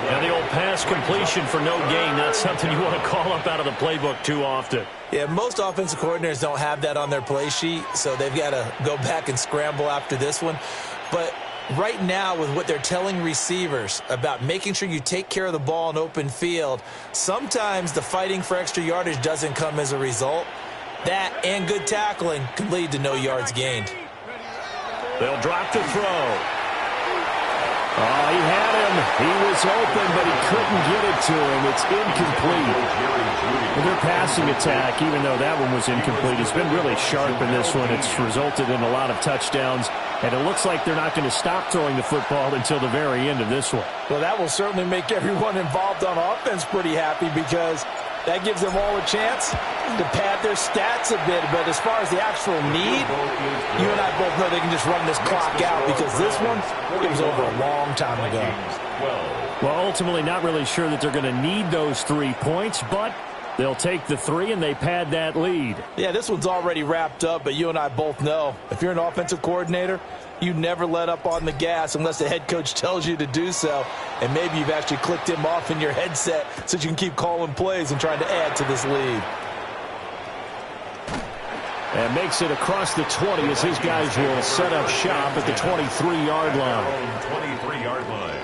And the old pass completion for no gain, not something you want to call up out of the playbook too often. Yeah, most offensive coordinators don't have that on their play sheet, so they've got to go back and scramble after this one. But right now, with what they're telling receivers about making sure you take care of the ball in open field, sometimes the fighting for extra yardage doesn't come as a result. That and good tackling can lead to no yards gained. They'll drop the throw. Oh, he had him. He was open, but he couldn't get it to him. It's incomplete. And their passing attack, even though that one was incomplete, has been really sharp in this one. It's resulted in a lot of touchdowns, and it looks like they're not going to stop throwing the football until the very end of this one. Well, that will certainly make everyone involved on offense pretty happy because that gives them all a chance to pad their stats a bit. But as far as the actual need, you and I both know they can just run this clock out because this one, it was over a long time ago. Well, ultimately not really sure that they're going to need those 3 points, but they'll take the 3 and they pad that lead. Yeah, this one's already wrapped up, but you and I both know if you're an offensive coordinator, you never let up on the gas unless the head coach tells you to do so. And maybe you've actually clicked him off in your headset so you can keep calling plays and trying to add to this lead. And makes it across the 20 as his guys will set up shop at the 23-yard line. 23-yard line.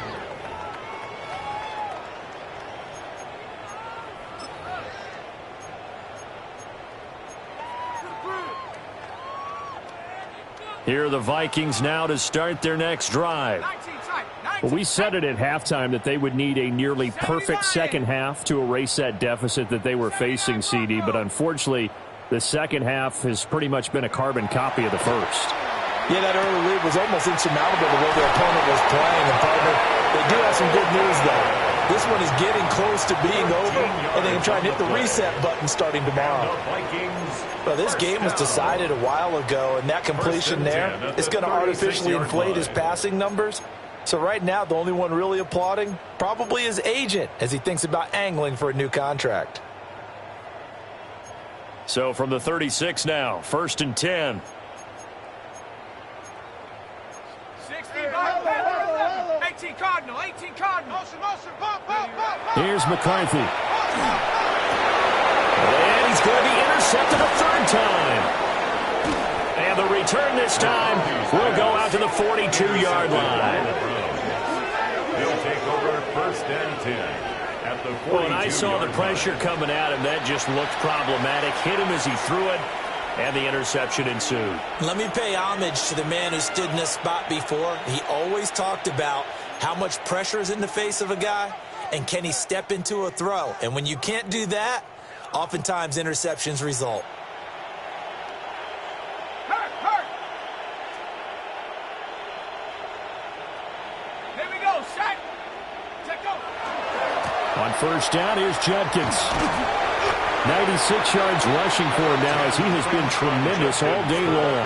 Here are the Vikings now to start their next drive. Well, we said it at halftime that they would need a nearly perfect second half to erase that deficit that they were facing, CD. But unfortunately, the second half has pretty much been a carbon copy of the first. Yeah, that early lead was almost insurmountable the way their opponent was playing. And partner, they do have some good news, though. This one is getting close to being over, and they can try and hit the reset button starting tomorrow. Well, this game was decided a while ago, and that completion there is going to artificially inflate his passing numbers. So right now, the only one really applauding probably his agent as he thinks about angling for a new contract. So from the 36 now, 1st and 10. 18 Cardinal, 18 Cardinal. Here's McCarthy. And he's going to be intercepted a 3rd time. And the return this time will go out to the 42-yard line. He'll take over 1st and 10 at the 42-yard line. When I saw the pressure coming at him, that just looked problematic. Hit him as he threw it, and the interception ensued. Let me pay homage to the man who stood in this spot before. He always talked about how much pressure is in the face of a guy, and can he step into a throw? And when you can't do that, oftentimes interceptions result. Hurt. Here we go, set. Take over. On 1st down, here's Judkins. 96 yards rushing for him now as he has been tremendous all day long.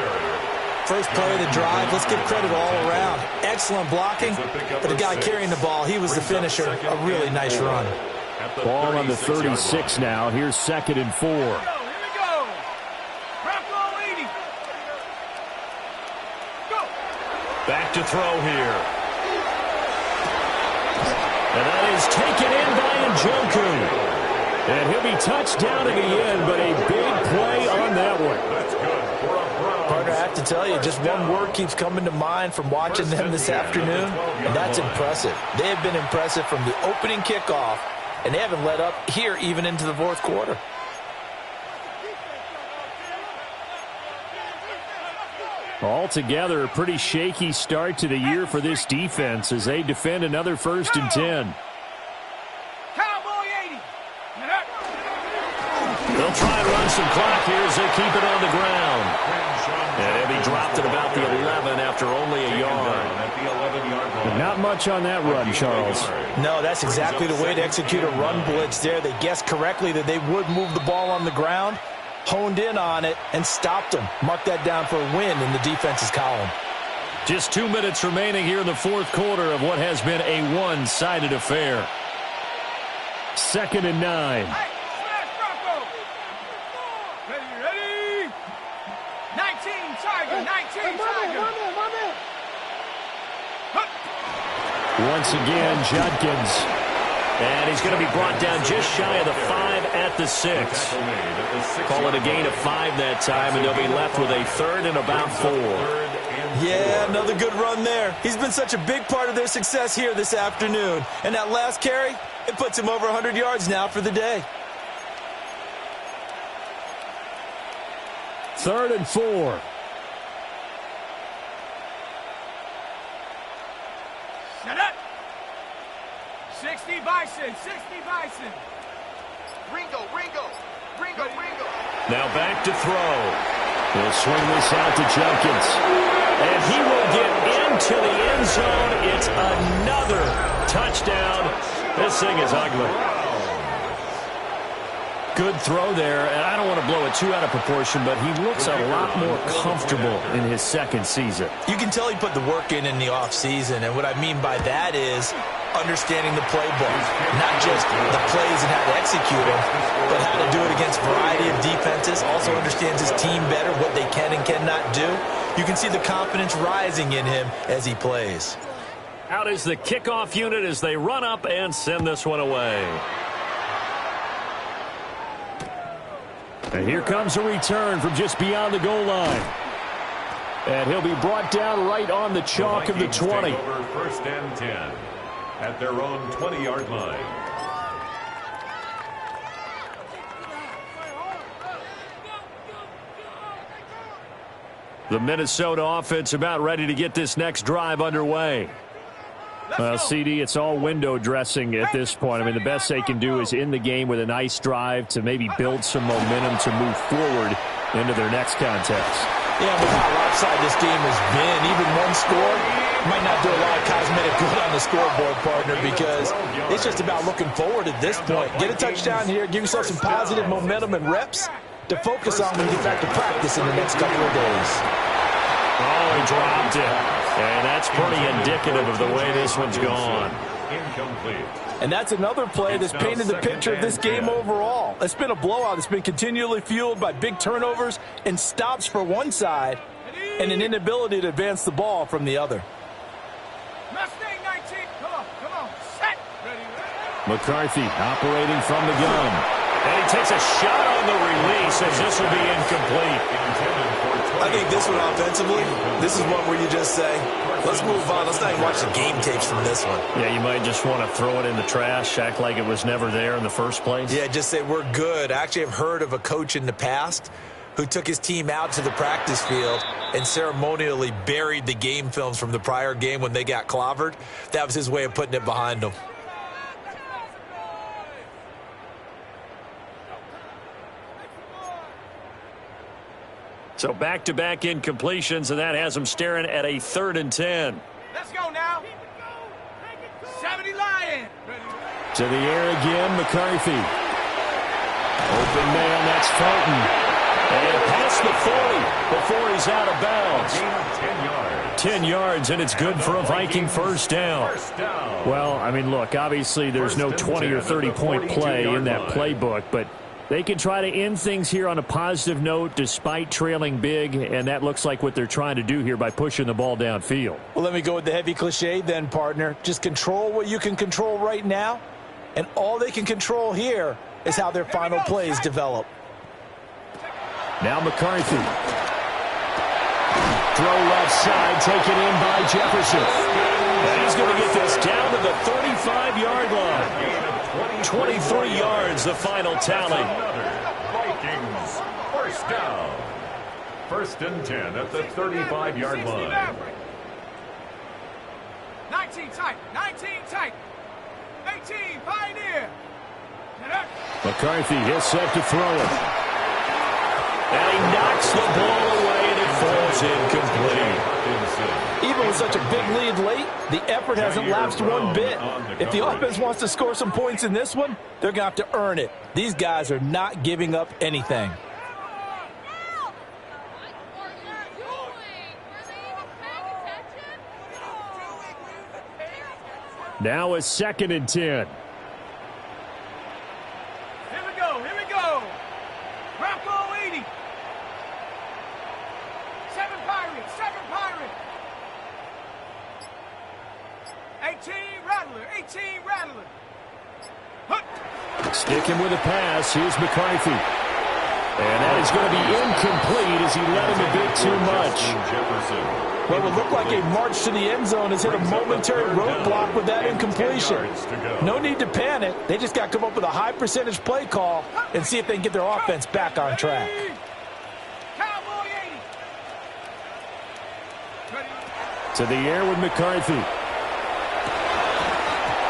First play of the drive, let's give credit all around. Excellent blocking, but the guy carrying the ball, he was the finisher. A really nice run. Ball on the 36 now. Here's 2nd and 4. Here we go. Bronco 80. Go. Back to throw here. And that is taken in by Njoku. And he'll be touched down in the end, but a big play on that one. That's good for a Browns. Partner, I have to tell you, just one word keeps coming to mind from watching them this afternoon, and that's impressive. They have been impressive from the opening kickoff, and they haven't let up here even into the 4th quarter. Altogether, a pretty shaky start to the year for this defense as they defend another 1st and 10. Cowboy 80. They'll try and run some clock here as they keep it on the ground. And he'll be dropped at about the 11 after only a yard. At the 11-yard line. Not much on that run, Charles. No, that's exactly the way to execute a run blitz there. They guessed correctly that they would move the ball on the ground, honed in on it, and stopped them. Mark that down for a win in the defense's column. Just 2 minutes remaining here in the 4th quarter of what has been a one-sided affair. 2nd and 9. Hey, smash Bronco. Ready. 19 Tiger, 19 Tiger. Once again, Judkins. And he's going to be brought down just shy of the 5 at the 6. Call it a gain of 5 that time, and they'll be left with a 3rd and about 4. Yeah, another good run there. He's been such a big part of their success here this afternoon. And that last carry, it puts him over 100 yards now for the day. 3rd and 4. Shut up. 60 Bison, 60 Bison. Ringo. Now back to throw. He'll swing this out to Judkins. And he will get into the end zone. It's another touchdown. This thing is ugly. Good throw there. And I don't want to blow it too out of proportion, but he looks a lot more comfortable in his 2nd season. You can tell he put the work in the offseason, and what I mean by that is understanding the playbook. Not just the plays and how to execute them, but how to do it against a variety of defenses. Also understands his team better, what they can and cannot do. You can see the confidence rising in him as he plays. Out is the kickoff unit as they run up and send this one away. And here comes a return from just beyond the goal line. And he'll be brought down right on the chalk of the 20. Take over 1st and 10 at their own 20-yard line. The Minnesota offense about ready to get this next drive underway. CD, it's all window dressing at this point. I mean, the best they can do is in the game with a nice drive to maybe build some momentum to move forward into their next contest. Yeah, with how lopsided this game has been, even one score might not do a lot of cosmetic good on the scoreboard, partner, because it's just about looking forward at this point. Get a touchdown here, give yourself some positive momentum and reps to focus on when you get back to practice in the next couple of days. Oh, he dropped it. And that's pretty indicative of the way this one's gone. Incomplete. And that's another play that's painted the picture of this game overall. It's been a blowout. It's been continually fueled by big turnovers and stops for one side and an inability to advance the ball from the other. Mustang 19. Come on. Set. Ready. McCarthy operating from the gun. And he takes a shot on the release as this will be incomplete. I think this one offensively, this is one where you just say, let's move on. Let's not even watch the game tapes from this one. Yeah, you might just want to throw it in the trash, act like it was never there in the first place. Yeah, just say we're good. I actually have heard of a coach in the past who took his team out to the practice field and ceremonially buried the game films from the prior game when they got clobbered. That was his way of putting it behind them. So back-to-back incompletions, and that has them staring at a 3rd and 10. Let's go now. 70 Lion. To the air again, McCarthy. Open man, that's Fulton. And past the 40 before he's out of bounds. 10 yards. 10 yards, and it's good for a Viking first down. Well, I mean, look, obviously there's no 20 or 30-point play in that playbook, but they can try to end things here on a positive note despite trailing big, and that looks like what they're trying to do here by pushing the ball downfield. Well, let me go with the heavy cliche then, partner. Just control what you can control right now, and all they can control here is how their final plays develop. Now McCarthy. Throw left side, taken in by Jefferson. And he's going to get this down to the 35-yard line. 23 yards, the final tally. Vikings, first down. 1st and 10 at the 35-yard line. 19 tight. 19 tight. 18 Pioneer. McCarthy is set to throw it. And he knocks the ball away and it falls incomplete. Even with such a big lead late, the effort hasn't lapsed one bit. If the offense wants to score some points in this one, they're going to have to earn it. These guys are not giving up anything. Now a 2nd and 10. Here we go. Bronco 80. 7 Pirate. 18 Rattler. Sticking with a pass. Here's McCarthy. And that is going to be incomplete as he let him a bit too much. What would look like a march to the end zone has hit a momentary roadblock with that incompletion. No need to panic. They just got to come up with a high percentage play call and see if they can get their offense back on track. Cowboy 80. To the air with McCarthy.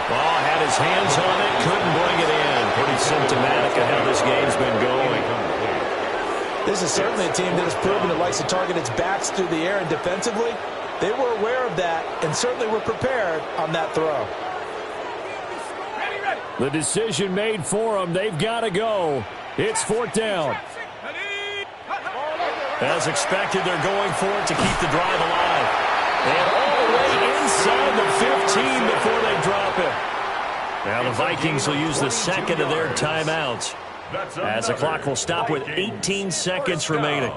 Ball had his hands on it, couldn't bring it in. Pretty symptomatic of how this game's been going. This is certainly a team that has proven it likes to target its backs through the air, and defensively, they were aware of that and certainly were prepared on that throw. Ready. The decision made for them. They've got to go. It's 4th down. As expected, they're going for it to keep the drive alive. And all the way inside the 15 before they drop it. Now the Vikings will use the 2nd of their timeouts, as the clock will stop with 18 seconds remaining.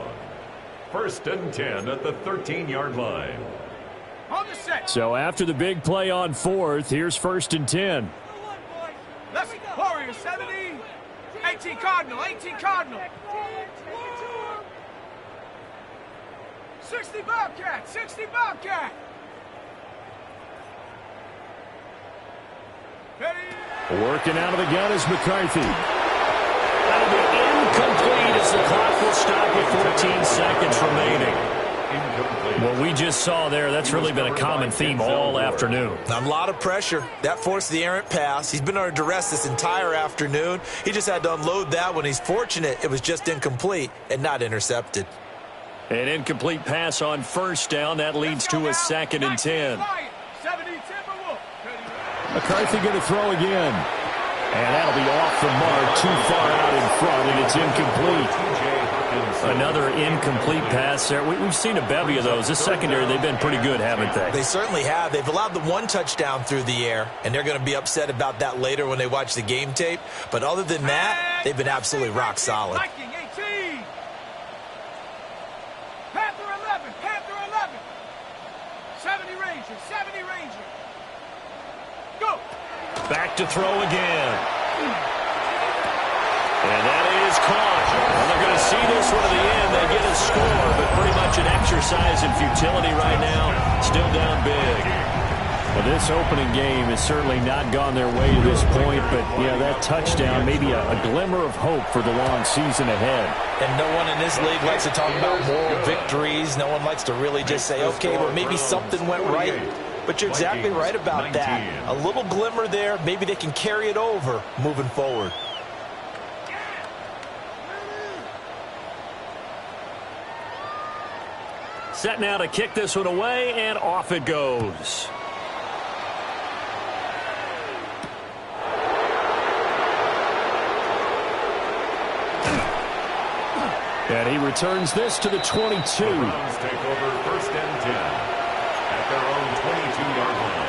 1st and 10 at the 13-yard line. On the set. So after the big play on 4th, here's 1st and 10. Let's Warriors 70. 18 Cardinal. 60 Bobcat. Ready. Working out of the gun is McCarthy. That'll be incomplete as the clock will stop with 14 seconds remaining. What we just saw there, that's really been a common theme all afternoon. A lot of pressure. That forced the errant pass. He's been under duress this entire afternoon. He just had to unload that one. He's fortunate it was just incomplete and not intercepted. An incomplete pass on 1st down. That leads to a 2nd and 10. McCarthy going to throw again. And that'll be off the mark, too far out in front, and it's incomplete. Another incomplete pass there. We've seen a bevy of those. This secondary, they've been pretty good, haven't they? They certainly have. They've allowed the one touchdown through the air, and they're going to be upset about that later when they watch the game tape. But other than that, they've been absolutely rock solid. Viking 18. Panther 11. Panther 11. 70 Ranger. 70 Ranger. Go. Back to throw again. And that is caught. Well, they're going to see this one to the end. They get a score, but pretty much an exercise in futility right now. Still down big. Well, this opening game has certainly not gone their way to this point, but, yeah, that touchdown, maybe a glimmer of hope for the long season ahead. And no one in this league likes to talk about moral victories. No one likes to really just say, okay, well, maybe something went right. But you're exactly right about that. A little glimmer there. Maybe they can carry it over moving forward. Set now to kick this one away, and off it goes. And he returns this to the 22. The Browns take over 1st and 10 at their own 22-yard line.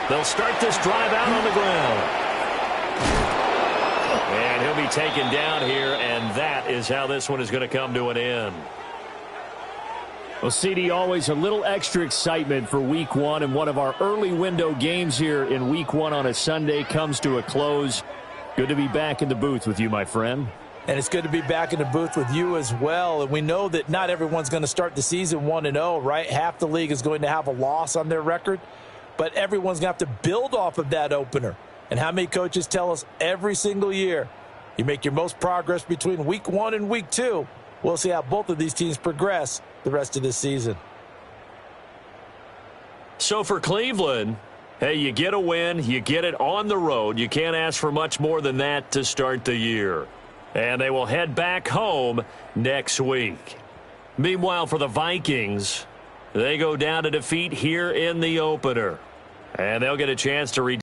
They'll start this drive out on the ground. And he'll be taken down here, and that is how this one is going to come to an end. Well, CD, always a little extra excitement for Week 1, and one of our early window games here in Week 1 on a Sunday comes to a close. Good to be back in the booth with you, my friend. And it's good to be back in the booth with you as well. And we know that not everyone's going to start the season 1-0, right? Half the league is going to have a loss on their record. But everyone's going to have to build off of that opener. And how many coaches tell us every single year, you make your most progress between Week 1 and Week 2. We'll see how both of these teams progress the rest of this season. So for Cleveland, hey, you get a win, you get it on the road. You can't ask for much more than that to start the year. And they will head back home next week. Meanwhile, for the Vikings, they go down to defeat here in the opener. And they'll get a chance to